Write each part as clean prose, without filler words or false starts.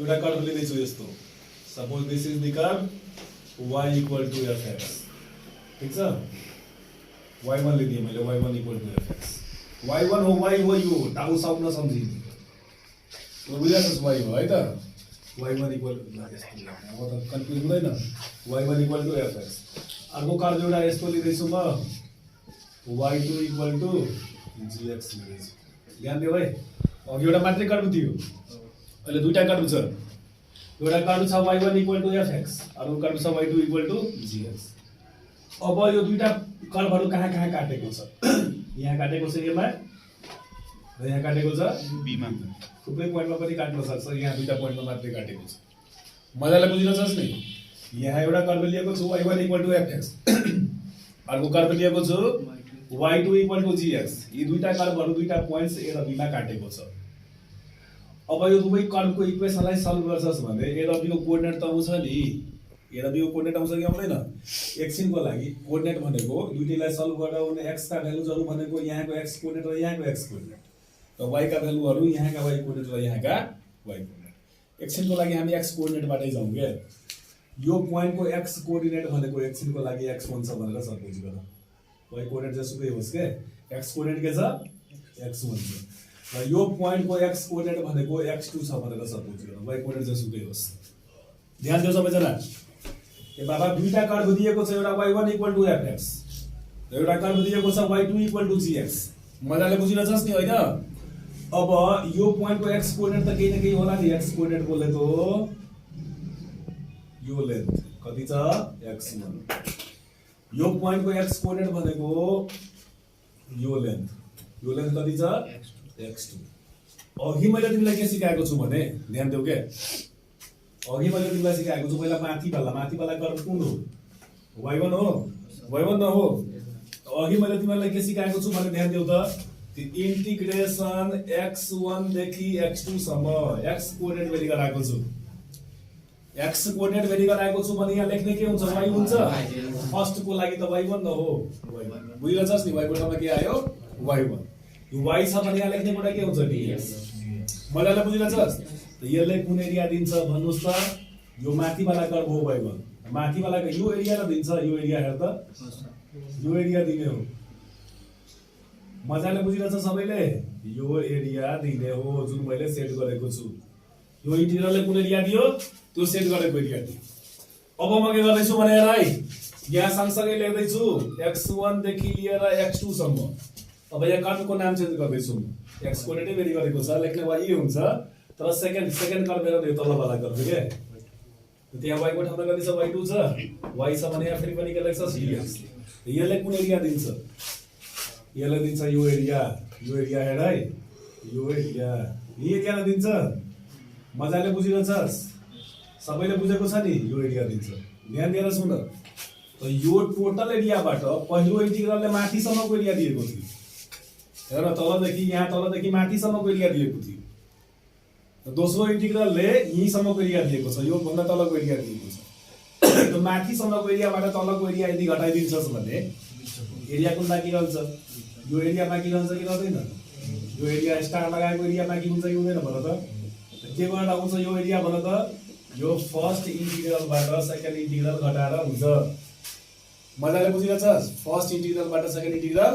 एउटा कर्व लिँदैछु यस्तो suppose this is the curve y equal to fx ठीक छ y1 लिदिए मैले y1 equal to fx y1 हो y हो यो टाउ साउथ नसम्झिने तो बुझाइस् y हो है त y1 इक्वल अब त कन्फ्युज हुँदैन y1 इक्वल टु fx अर्को कर्व एउटा यस्तो लिँदैछु म y2 इक्वल टु gx लिँदैछु ध्यान दियो है अघि एउटा मात्रै कर्व थियो अहिले दुईटा कर्व छ एउटा कर्व छ y1 इक्वल टु fx अर्को कर्व छ y2 इक्वल टु gx अब यो दुईटा कर्वहरु कहाँ कहाँ काटेको छ यहाँ काटेको छ एमा र यहाँ काटेको छ बी मा थुप्रै पोइन्टमा पनि काट्न सक्छ यहाँ दुईटा पोइन्टमा मात्रै काटेको छ मजाले बुझिरहेछस् नि यहाँ एउटा कर्व लिएको छु y1 इक्वल टु fx अर्को कर्व लिएको छु y2 इक्वल टु gx यी दुईटा कर्वहरु दुईटा पोइन्ट्स ए र बी मा काटेको छ अब यो दुवै कर्वको इक्वेसनलाई सल्भ गर्छस् भने ए र बी को कोर्डिनेट त आउँछ नि ए र बी को कोर्डिनेट आउँछ कि आउँदैन एकछिनको लागि कोर्डिनेट भनेको दुईटैलाई सल्भ गराउने x का भ्यालुजहरु भनेको यहाँको x कोर्डिनेट र यहाँको x कोर्डिनेट र y का भ्यालुहरु यहाँका y कोर्डिनेट र यहाँका y कोर्डिनेट एकछिनको लागि हामी x कोर्डिनेटबाटै जाउँ के यो पोइन्टको x कोर्डिनेट भनेको एकछिनको लागि x1 छ भनेर सपोज गर y कोर्डिनेट जसुकै होस् के x कोर्डिनेट के छ x1 छ र यो पोइन्टको x कोर्डिनेट भनेको x2 छ भनेर सपोज गर y कोर्डिनेट जसुकै होस् ध्यान दियो सबैजना ए बाबा दुईटा कर्व दिएको छ एउटा y1 इक्वल टु fx र एउटा कर्व दिएको छ y2 इक्वल टु gx मजाले बुझिरहेछस् नि हैन अब यो पोइन्टको x कोर्डिनेट त केही न केही होला नि x कोर्डिनेट बोले त यो लेन्थ कति छ x1 यो पोइन्टको x कोर्डिनेट भनेको यो लेन्थ कति छ x2 अघि मैले तिमीलाई के सिकाएको छु भने ध्यान देऊ के अघि मैले तिमीलाई सिकाएको छु पहिला माथिवाला कर्व कुन हो y1 हो y1 न हो अघि मैले तिमीलाई के सिकाएको छु भने ध्यान देऊ त इंटीग्रेशन x1 देखि x2 सम्म x कोर्डिनेट भेरी गराएको छु x कोर्डिनेट भेरी गराएको छु भने यहाँ लेख्ने के हुन्छ y हुन्छ फर्स्ट को लागि त y1 न हो बुझिरहेछस् नि y को ठाउँमा के आयो y1 यो y छ भने यहाँ लेख्ने कुरा के हुन्छ dx मजाले बुझिरहेछस् त यसले कुन एरिया दिन्छ भन्नुस् त यो माथिवाला कर्व हो y1 माथिवाला यो एरिया र दिन्छ यो एरिया हेर त यो एरिया दिने हो मजाले बुझिरहेछ सबैले यो एरिया दिने हो जुन मैले सेट गरेको छु यो इन्टिग्रलले कुन एरिया दियो त्यो सेट गरेको एरिया दियो अब म के गर्दै छु भने हेर है यहाँ सँगसँगै लेख्दै छु x1 देखि लिएर x2 सम्म अब यहाँ कर्वको नाम चेन्ज गर्दै छु x कोर्डिनेट भेरी गरेको छ लेख्ने y ए हुन्छ तर सेकेन्ड कर्व मेरो यो तलवाला कर्व के त्यहाँ y को ठाउँमा कति छ y2 छ y छ भने यहाँ फेरि पनि के लेख्छस् dx यसले कुन एरिया दिन्छ यसले दिन्छ यो एरिया हेर है यो एरियाले दिन्छ मजाले बुझिरहेछस् सबैले बुझेको छ नि यो एरिया दिन्छ ध्यान दिएर सुन त यो टोटल एरियाबाट पहिलो इन्टिग्रलले माथिसम्मको एरिया दिएको थियो हेर तलदेखि माथिसम्मको एरिया दिएको थियो दोस्रो इन्टिग्रलले यहीँसम्मको एरिया दिएको छ यो भन्दा तलको एरिया दिएको छ त्यो माथिसम्मको एरियाबाट तलको एरिया यदि घटाइदिन्छस् भने एरिया कुन बाँकी रहन्छ यो एरिया बाँकी रहन्छ कि रहँदैन यो एरिया स्टार लगाएको एरिया बाँकी हुन्छ कि हुँदैन भन त के गरेर आउँछ यो एरिया भन त यो फर्स्ट इन्टिग्रलबाट सेकेन्ड इन्टिग्रल घटाएर हुन्छ मजाले बुझिरहेछस् फर्स्ट इन्टिग्रलबाट सेकेन्ड इन्टिग्रल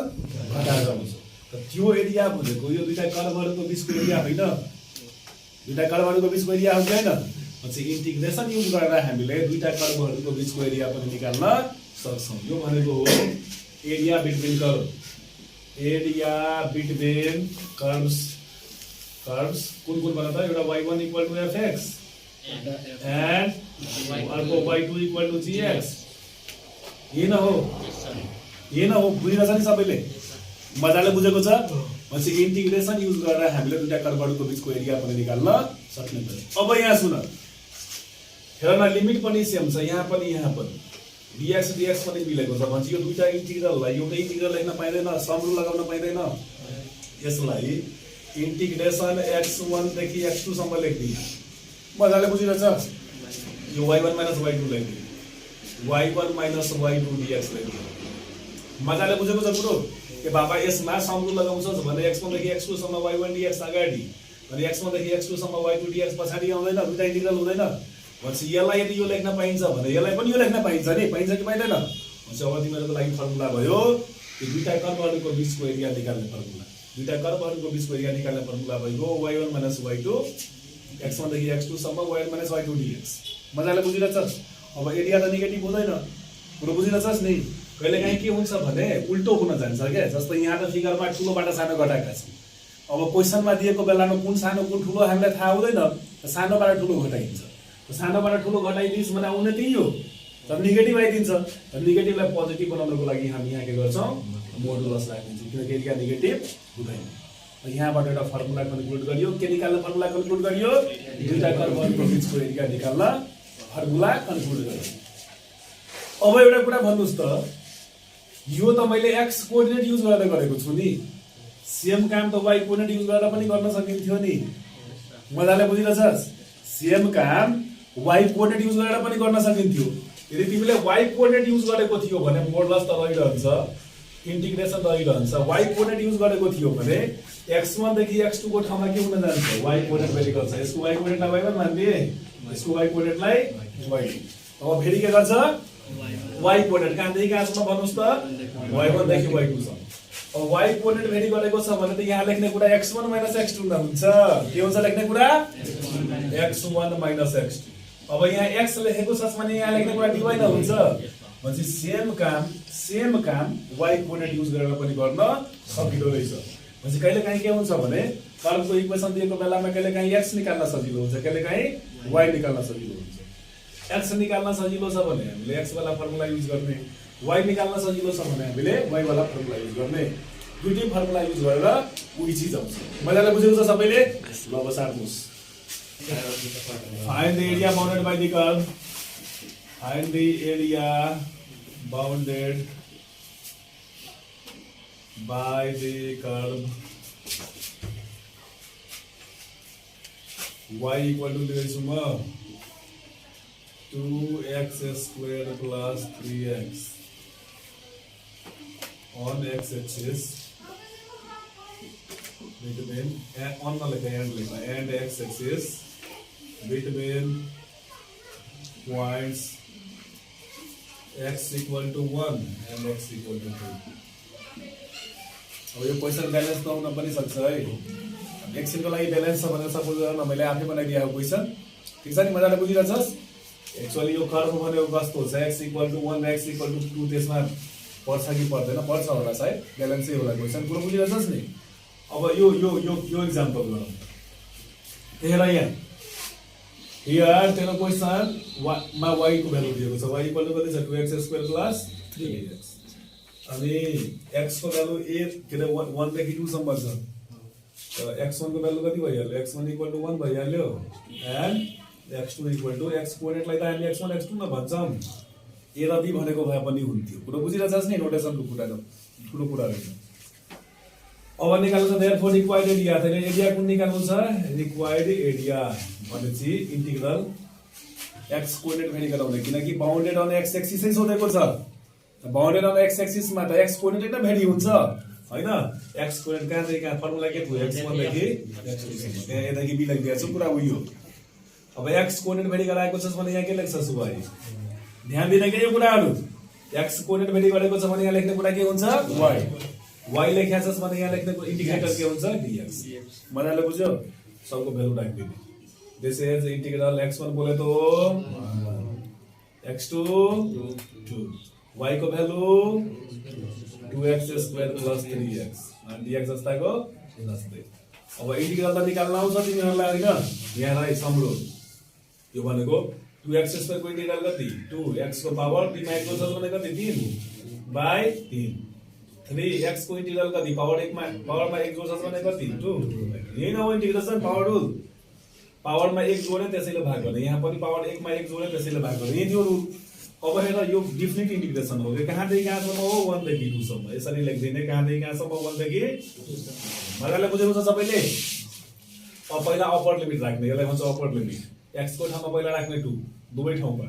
घटाएर हुन्छ त त्यो एरिया भनेको यो दुईटा कर्वहरुको बीचको एरिया होइन दुईटा कर्वहरुको बीचको एरिया हुन्छ हैन पछि इन्टिग्रेसन युज गरेर हामीले दुईटा कर्वहरुको बीचको एरिया पनि निकाल्न सक्छौं यो भनेको हो एरिया बिट्विन कर्व्स कुन भन त एउटा y1 equal to fx and अर्को y2 इक्वल टु gx ये न हो बुझिरहेछ नि सबैले मजाले बुझेको छ पछि इन्टिग्रेसन युज गरेर हामीले दुईटा कर्वहरुको बीचको एरिया पनि निकाल्न सक्ने भयो अब यहाँ सुन हेर न लिमिट पनि सेम छ यहाँ पनि dx पनि मिलेको छ भन्छ यो दुईटा इन्टिग्रललाई एउटै इन्टिग्रल लेख्न पाइदैन सम रुल लगाउन पाइदैन यसलाई इंटीग्रेशन x1 देखि x2 सम्म लेख्दी मजाले बुझिरहेछ यो y1 y2 लेख्दी y1 y2 dx लेख्दी मजाले बुझेको छ कुरो के बाबा यसमा सम रुल लगाउँछस् भने x1 देखि x2 सम्म y1 dx अगाडि अनि x1 देखि x2 सम्म y2 dx पछाडी आउँदैन, दुईटा इन्टिग्रल हुँदैन भनेपछि यसलाई यदि यो लेख्न पाइन्छ भने यसलाई पनि यो लेख्न पाइन्छ नि, पाइन्छ कि पाइदैन भनेपछि अब तिमीहरूको लागि फर्मुला भयो यो दुईटा कर्वहरूको बीचको एरिया निकाल्ने फर्मुला, दुईटा कर्वहरूको बीचको एरिया निकाल्ने फर्मुला भयो y1 - y2 x1 देखि x2 सम्म y1 - y2 dx। मजाले बुझिरहेछस्? अब एरिया त नेगेटिभ हुँदैन, कुरो बुझिरहेछस् नि? कहिलेकाहीँ के हुन्छ भने उल्टो हुन जान्छ क्या, जस्तै यहाँ त फिगरमा ठुलोबाट सानो घटाएका छन्, अब क्वेसनमा दिएको बेलामा कुन सानो कुन ठुलो हामीलाई थाहा हुँदैन, सानोबाट ठुलो घटाइदिन्छ, सानोबाट ठुलो घटाइदिन्छ भने आउने त्यही हो, तर नेगेटिभ आइदिन्छ, नेगेटिभलाई पोजिटिभ बनाउनको लागि हामी यहाँ के गर्छौँ मोडुलस राखिदिन्छौँ, किनकि एरिया नेगेटिभ हुँदैन। यहाँबाट एउटा फर्मुला कन्क्लुड गरियो, के निकाल्न फर्मुला कन्क्लुड गरियो, दुईटा कर्वहरूको बीचको एरिया निकाल्न फर्मुला कन्क्लुड गरियो। अब एउटा कुरा भन्नुस् त, यो त मैले एक्स कोअर्डिनेट युज गरेर गरेको छु नि, सेम काम त वाइ कोअर्डिनेट युज गरेर पनि गर्न सकिन्थ्यो नि, मजाले बुझिरहेछस्? सेम काम वाइ कोअर्डिनेट युज गरेर पनि गर्न सकिन्थ्यो। यदि तिमीले वाइ कोअर्डिनेट युज गरेको थियो भने मोडुलस त रहिरहन्छ, इन्टिग्रेसन रहिरहन्छ, वाइ कोअर्डिनेट युज गरेको थियो भने x1 देखि x2 को ठाउँमा के हुन जान्छ, वाइ कोअर्डिनेट भेरी गर्छ, यसको वाइ कोअर्डिनेटलाई y1 मान्दिए, यसको वाइ कोअर्डिनेटलाई y2। अब फेरि के गर्छ, वाइ कोअर्डिनेट कहाँदेखि कहाँसम्म भन्नुस् त, y1 देखि y2 सम्म। अब वाइ कोअर्डिनेट भेरी गरेको छ भने त यहाँ लेख्ने कुरा x1 - x2 हुन्छ, के हुन्छ लेख्ने कुरा x1 - x2। अब यहाँ x लेखेको छ भने यहाँ लेख्ने कुरा dy न हुन्छ, भनेपछि सेम काम वाइ कोअर्डिनेट युज गरेर पनि गर्न सकिँदो रहेछ। भनेपछि कहिलेकाहीँ के हुन्छ भने कर्वको इक्वेसन दिएको बेलामा कहिलेकाहीँ x निकाल्न सजिलो हुन्छ, कहिलेकाहीँ y निकाल्न सजिलो हुन्छ। x निकाल्न सजिलो छ भने हामीले x वाला फर्मुला युज गर्ने, y निकाल्न सजिलो छ भने हामीले y वाला फर्मुला युज गर्ने, दुईटै फर्मुला युज गरेर उही चिज आउँछ। मजाले बुझेको छ सबैले? ल अब सार्नुस्। Find the area bounded by the curve. Find the area bounded by the curve y equal to the sum 2x squared plus 3x on x axis between on and x axis between points x equal to 1 and x equal to 2। अब यो question balance त हुन पनि सक्छ है, action को लागि balance छ भनेर सपोज गर्न मैले आफै बनाइदिएको क्वेशन, ठीक छ नि? मजाले बुझिरहेछस्? एक्चुअली यो कर्व भनेको कस्तो हुन्छ, x equal to 1 र x equal to 2 त्यसमा पर्छ कि पर्दैन, पर्छ होला सायद, ब्यालेन्सै होला क्वेशन, कुरो बुझिरहेछस् नि? अब यो एक्जाम्पल गरौँ। हेर यहाँ हियर तेरो क्वेशन मा y को भ्यालु दिएको छ, y इक्वल टु कति छ, 2x स्क्वायर प्लस 3x, अनि x को भ्यालु 1 देखि 2 सम्म छ, x1 को भ्यालु कति भइहाल्यो, x1 इक्वल टु 1 भइहाल्यो, and x2 equal to x कोअर्डिनेटलाई त हामी x1 x2 न भन्छौँ, ए र बी भनेको भए पनि हुन्थ्यो। कुरो बुझिरहेछस् नि? नोटेसनको कुरा ठुलो कुरा रहेछ। अब निकाल्नु छ देयरफोर रिक्वायर्ड एरिया, त्यसले एरिया कुन निकाल्नु छ, रिक्वायर्ड एरिया भनेपछि इन्टिग्रल x कोअर्डिनेट भेरी गराउने, किनकि बाउन्डेड अन x एक्सिसै सोधेको छ, बाउन्डेड अन x एक्सिसमा त x कोअर्डिनेट नै भेरी हुन्छ हैन, x कोअर्डिनेट कहाँदेखि कहाँ फर्मुला के थियो, x1 देखि x2 सम्म, त्यहाँ यताकि बी लेखिदिएको छु, कुरा उयो। अब x कोअर्डिनेट भेरी गराएको छ भने यहाँ के लेख्छस् भाइ, ध्यान दिने के यो कुराहरु, x कोअर्डिनेट भेरी गरेको छ भने यहाँ लेख्ने कुरा के हुन्छ, y लेख्या छस् भने यहाँ लेख्ने इन्डिकेटर के हुन्छ, dx। मजाले बुझ्यो? सबको भ्यालु राखिदिनु। दिस इज इंटीग्रल x1 बोले तो x2 2, y को value 2x square plus 3x अनि dx जस्ताको जस्तै। अब इंटीग्रल त निकाल्न आउँछ तिमीहरुलाई हैन, यहाँलाई सम्झौ। यो भनेको 2x स्क्वायर को इंटीग्रल कति, 2x को पावर p मा 1 छ भने कति, 3/3। 3x को इंटीग्रल कति, पावर 1 मा 1 जोड्छ भने कति, 2। यही न हो इंटीग्रेसन पावर रुल, पावर मा 1 जोडे त्यसैले भाग गर्ने, यहाँ पनि पावर 1 मा 1 जोडे त्यसैले भाग गर्ने, यही हो रुल। अब हेर यो डिफिनिट इंटीग्रेसन हो, कहाँ देखि कहाँसम्म हो, 1 देखि 2 सम्म, यसरी लेख्दिने, कहाँ देखि कहाँसम्म, 1 देखि 2 सम्म। मजाले बुझेको छ सबैले? अब पहिला अप्पर लिमिट राख्ने, यसलाई भन्छ अप्पर लिमिट। x को ठाउँमा पहिला राख्ने 2, दुवै ठाउँमा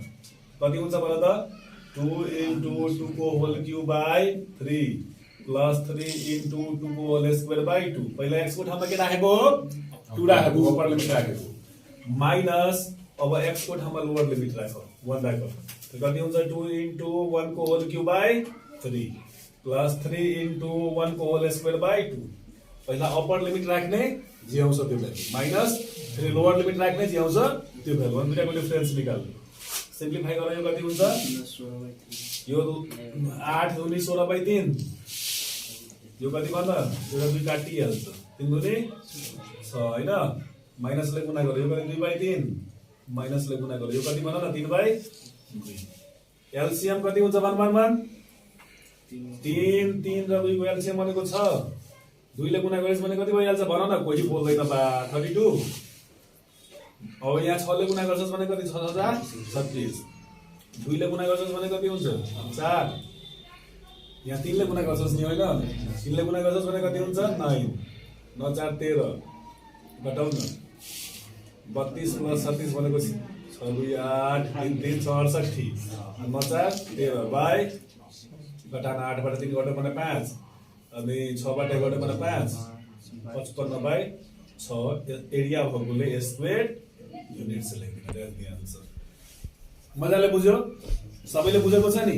कति हुन्छ भन त, 2 into 2 को whole cube by 3 plus 3 into 2 को होल स्क्वायर बाइ 2। पहिला x को ठाउँमा के राखेको हो, 2 राखेको अप्पर लिमिट राखेको माइनस अब x को ठाउँमा लोअर लिमिट राख 1 राख त कति हुन्छ 2 into 1 को whole cube by 3 plus 3 into 1 को होल स्क्वायर बाइ 2 पहिला अप्पर लिमिट राख्ने जे आउँछ त्यो भ्यालु माइनस फेरि लोअर लिमिट राख्ने जे आउँछ त्यो भ्यालु अनि दुईटाको डिफरेन्स निकाल्नु सिम्प्लिफाई गर्दा यो कति हुन्छ यो 8 दुनी 16/3 यो कति भन्दा यो दुई काटिहाल्छ 3 दुनी 6 हैन माइनसले गुणा गर्यो यो कति 2/3 माइनसले गुणा गर्यो यो कति भन न 3/2 एलसीएम कति हुन्छ 1 1 1 3 3 र 2 को एलसीएम भनेको 6 2 ले गुणा गरेछ भने कति भइहाल्छ भन न कोही बोल्दैन बा 32 अब यहाँ 6 ले गुणा गर्छस् भने कति 6036 2 ले गुणा गर्छस् भने कति हुन्छ 4 यहाँ 3 ले गुणा गर्छस् नि हैन 3 ले गुणा गर्छस् भने कति हुन्छ 9 9 4 13 घटाउ न 32 + 36 भनेको 6 2 8 3 3 68 9 4 13 बाइ घटान 8 बाट 3 घटाउ भने 5 अनि 6 बाट घटाउ भने 5 55/6 एरिया भएकोले स्क्वायर युनिट से लेख्दिन द्याट्स द आन्सर मजाले बुझ्यो सबैले बुझेको छ नि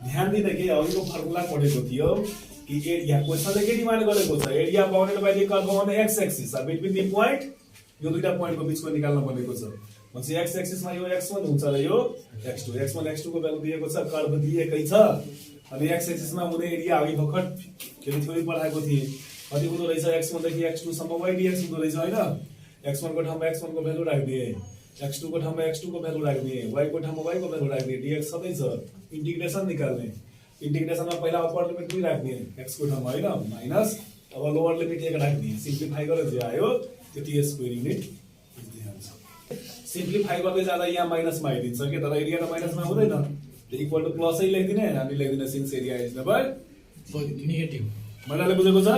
ध्यान दिँदै के अघिको फर्मुला पढेको थियो कि एरिया क्वेशनले के डिमान्ड गरेको छ area bounded by the curve on x axis between the point यो दुईटा प्वाइन्टको बीचको निकाल्न भनेको छ भनेपछि एक्स एक्सिसमा यो x1 हुन्छ र यो x2 x1 x2 को भ्यालु दिएको छ कर्व दिएकै छ अनि एक्स एक्सिसमा हुने एरिया अघि भर्खर के थ्योरी पढाएको थिए कति हुँदो रहेछ x1 देखि x2 सम्म y dx हुँदो रहेछ हैन x1 को ठाउँमा x1 को भ्यालु राख्दिए x2 को ठाउँमा x2 को भ्यालु राख्दिए y को ठाउँमा y को भ्यालु राख्दिए dx सधैँ छ इन्टिग्रेसन निकाल्ने इन्टिग्रेसनमा पहिला अप्पर लिमिट 2 राख्दिए x को ठाउँमा हैन माइनस अब लोअर लिमिट 1 राख्दिए सिम्प्लिफाई गरेर जे आयो त्यति स्क्वायर युनिट सिम्प्लिफाई गर्दै जाँदा यहाँ माइनसमा आइदिन्छ के तर एरिया त माइनसमा हुँदैन त्यो इक्वल टु प्लसै लेख्दिने हामी लेख्दिने since area is never negative मजाले बुझेको छ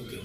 ओके